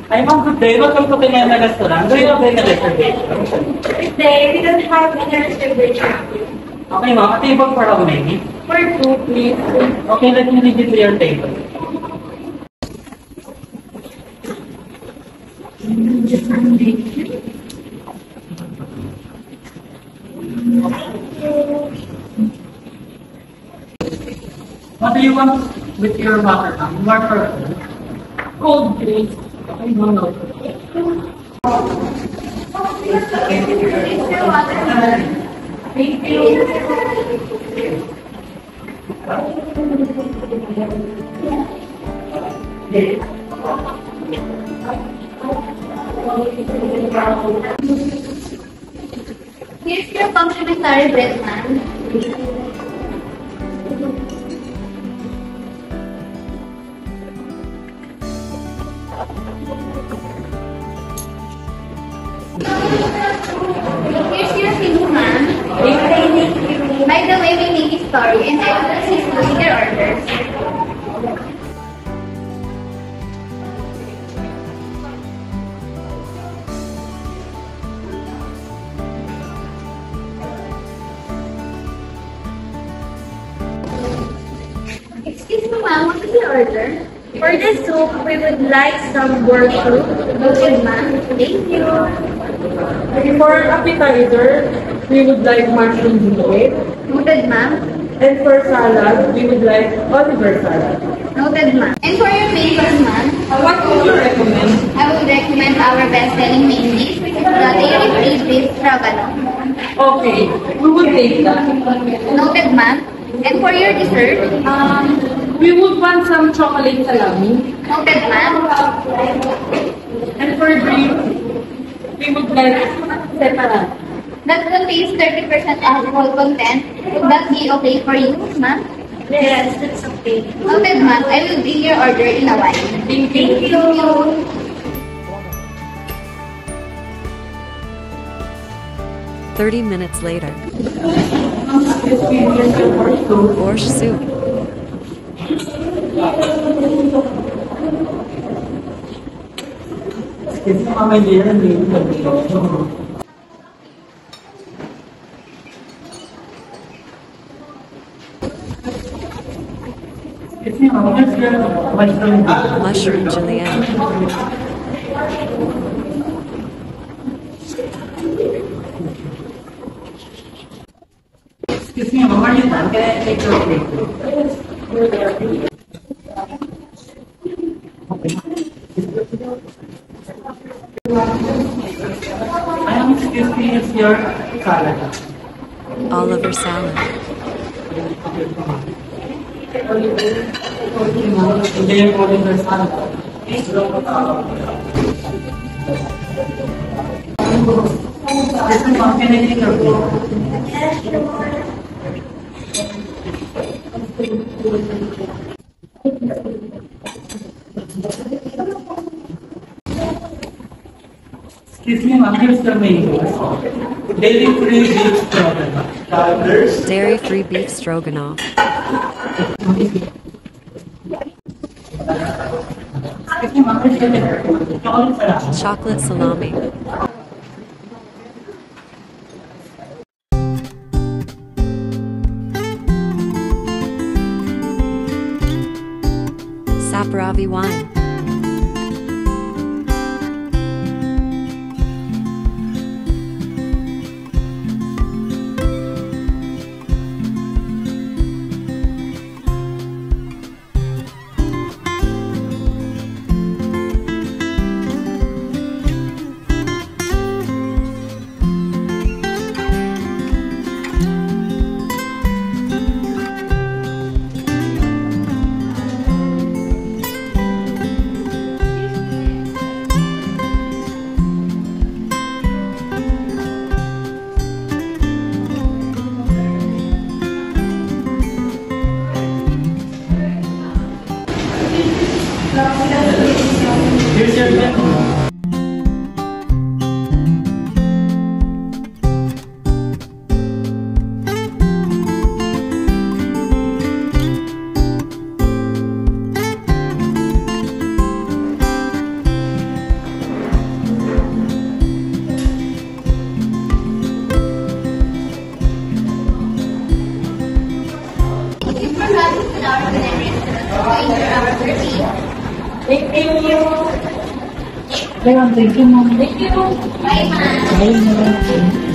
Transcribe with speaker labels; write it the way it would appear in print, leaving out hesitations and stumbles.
Speaker 1: Hi ma'am, good day. Welcome to Pinana Restaurant. Do you have any reservation?
Speaker 2: Today, we don't have any reservation.
Speaker 1: Okay ma'am, a table for how many?
Speaker 2: For two, please.
Speaker 1: Okay, let me lead you to your table. What do you want with your water ma'am? Water?
Speaker 2: Cold, please.
Speaker 1: Okay, no, no.
Speaker 2: Thank you.
Speaker 3: Here's your complimentary bread, ma'am. Here's your tissue, ma'am. By the way, we need a story and I will assist you with your orders. Excuse me, ma'am, what is your order?
Speaker 2: For the soup, we would like some boiled soup.
Speaker 3: Noted, ma'am. Thank you.
Speaker 2: For appetizer, we would like mushroom vinaigrette.
Speaker 3: Noted, ma'am.
Speaker 2: And for salad, we would like Oliver salad.
Speaker 3: Noted, ma'am. And for your main course, ma'am,
Speaker 2: What would you recommend?
Speaker 3: I would recommend our best-selling main dish, which is the dairy-free beef stroganoff.
Speaker 2: Okay, we will take that.
Speaker 3: Noted, ma'am. And for your dessert,
Speaker 2: We would want some chocolate salami.
Speaker 3: noted, ma'am.
Speaker 2: And for drink, we would like separate.
Speaker 3: That contains 30% alcohol content. Would that be okay for you, ma'am?
Speaker 2: Yes, that's okay.
Speaker 3: Noted, ma'am. I will bring your order in a while.
Speaker 2: Thank you.
Speaker 4: 30 minutes later. Borscht soup.
Speaker 1: Excuse me ma'am, hindi yan. Excuse me ma'am, what's your mushroom?
Speaker 4: Mushroom julienne.
Speaker 1: Excuse me ma'am, are you done? Can I take your plate? I am excuse me, it's your salad.
Speaker 4: Oliver salad.
Speaker 1: Hindi yung Oliver salad. Listen ma'am, can I take your plate? Excuse me ma'am, here's the main course. Dairy-free beef stroganoff.
Speaker 4: Dairy-free beef stroganoff.
Speaker 1: Excuse me ma'am, here's the dessert. Chocolate salami.
Speaker 4: Chocolate salami. Saperavi wine.
Speaker 1: Here's your menu.
Speaker 3: our culinary restaurant to enjoy our birthday.
Speaker 2: Thank you.
Speaker 1: Kaya, thank you, ma'am.
Speaker 2: Thank you.
Speaker 3: Bye, ma'am.
Speaker 1: Bye, ma'am.